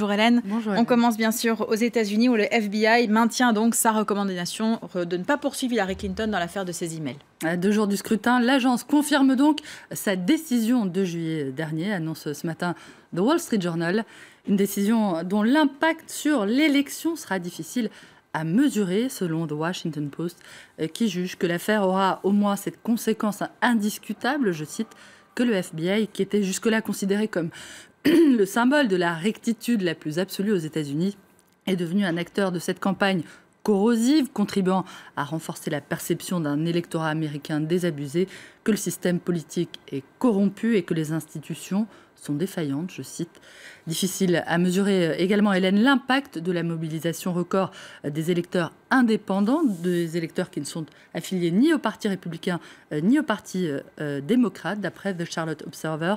Bonjour Hélène. Bonjour On Hélène. commence bien sûr aux États-Unis où le FBI maintient donc sa recommandation de ne pas poursuivre Hillary Clinton dans l'affaire de ses emails. À 2 jours du scrutin, l'agence confirme donc sa décision de juillet dernier, annonce ce matin The Wall Street Journal. Une décision dont l'impact sur l'élection sera difficile à mesurer, selon The Washington Post, qui juge que l'affaire aura au moins cette conséquence indiscutable, je cite, que le FBI, qui était jusque-là considéré comme le symbole de la rectitude la plus absolue aux États-Unis, est devenu un acteur de cette campagne corrosive, contribuant à renforcer la perception d'un électorat américain désabusé, que le système politique est corrompu et que les institutions sont défaillantes, je cite. Difficile à mesurer également, Hélène, l'impact de la mobilisation record des électeurs indépendants, des électeurs qui ne sont affiliés ni au Parti républicain ni au Parti démocrate, d'après The Charlotte Observer,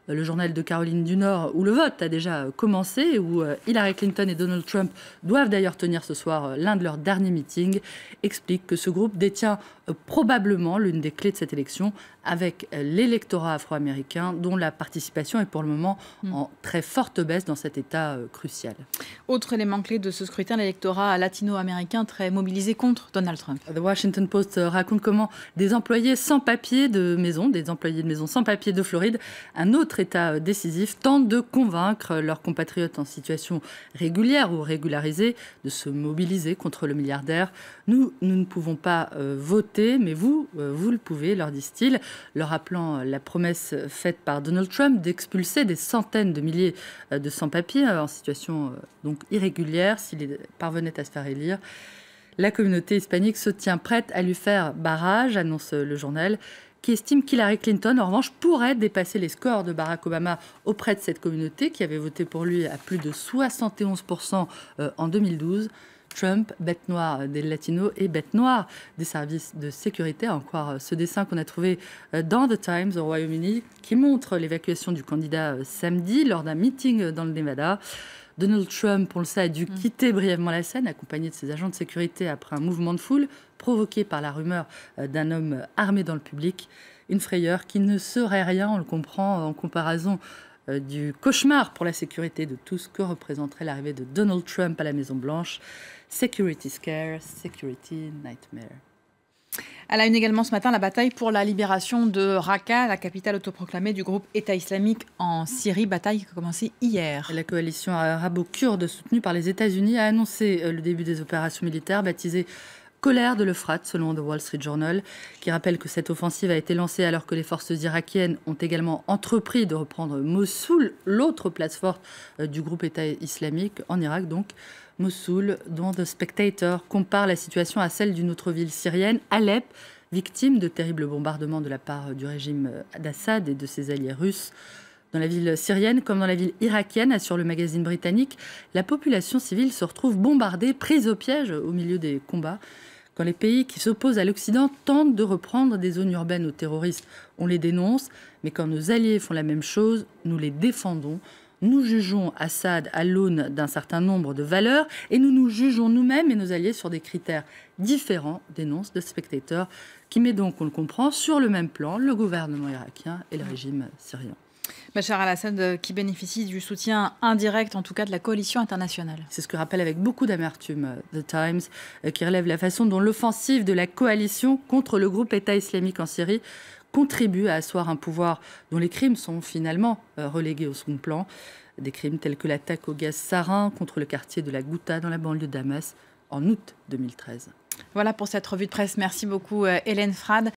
le journal de Caroline du Nord, où le vote a déjà commencé, où Hillary Clinton et Donald Trump doivent d'ailleurs tenir ce soir l'un de leurs derniers meetings, explique que ce groupe détient probablement l'une des clés de cette élection, avec l'électorat afro-américain, dont la participation est pour le moment en très forte baisse dans cet état crucial. Autre élément clé de ce scrutin, l'électorat latino-américain très mobilisé contre Donald Trump. The Washington Post raconte comment des employés sans papier de maison, des employés de maison sans papier de Floride, un autre état décisif, tentent de convaincre leurs compatriotes en situation régulière ou régularisée de se mobiliser contre le milliardaire. Nous ne pouvons pas voter, mais vous le pouvez, leur disent-ils, leur rappelant la promesse faite par Donald Trump d'expulser des centaines de milliers de sans-papiers en situation donc irrégulière s'il parvenait à se faire élire. La communauté hispanique se tient prête à lui faire barrage, annonce le journal, qui estime qu'Hillary Clinton, en revanche, pourrait dépasser les scores de Barack Obama auprès de cette communauté qui avait voté pour lui à plus de 71% en 2012. Trump, bête noire des latinos et bête noire des services de sécurité, à en croire ce dessin qu'on a trouvé dans The Times au Royaume-Uni, qui montre l'évacuation du candidat samedi lors d'un meeting dans le Nevada. Donald Trump, on le sait, a dû quitter brièvement la scène, accompagné de ses agents de sécurité après un mouvement de foule provoqué par la rumeur d'un homme armé dans le public. Une frayeur qui ne serait rien, on le comprend, en comparaison du cauchemar pour la sécurité de tout ce que représenterait l'arrivée de Donald Trump à la Maison-Blanche. Security scare, security nightmare. À la une également ce matin, la bataille pour la libération de Raqqa, la capitale autoproclamée du groupe État islamique en Syrie, bataille qui a commencé hier. La coalition arabo-kurde soutenue par les États-Unis a annoncé le début des opérations militaires baptisées Colère de l'Euphrate, selon The Wall Street Journal, qui rappelle que cette offensive a été lancée alors que les forces irakiennes ont également entrepris de reprendre Mossoul, l'autre place forte du groupe État islamique en Irak, donc. Mossoul, dont The Spectator compare la situation à celle d'une autre ville syrienne, Alep, victime de terribles bombardements de la part du régime d'Assad et de ses alliés russes. Dans la ville syrienne, comme dans la ville irakienne, assure le magazine britannique, la population civile se retrouve bombardée, prise au piège au milieu des combats. Quand les pays qui s'opposent à l'Occident tentent de reprendre des zones urbaines aux terroristes, on les dénonce, mais quand nos alliés font la même chose, nous les défendons. Nous jugeons Assad à l'aune d'un certain nombre de valeurs et nous nous jugeons nous-mêmes et nos alliés sur des critères différents, dénonce The Spectator, qui met donc, on le comprend, sur le même plan le gouvernement irakien et le régime syrien. Bachar al-Assad qui bénéficie du soutien indirect, en tout cas de la coalition internationale. C'est ce que rappelle avec beaucoup d'amertume The Times, qui relève la façon dont l'offensive de la coalition contre le groupe État islamique en Syrie contribue à asseoir un pouvoir dont les crimes sont finalement relégués au second plan. Des crimes tels que l'attaque au gaz sarin contre le quartier de la Ghouta dans la banlieue de Damas en août 2013. Voilà pour cette revue de presse. Merci beaucoup Hélène Frade.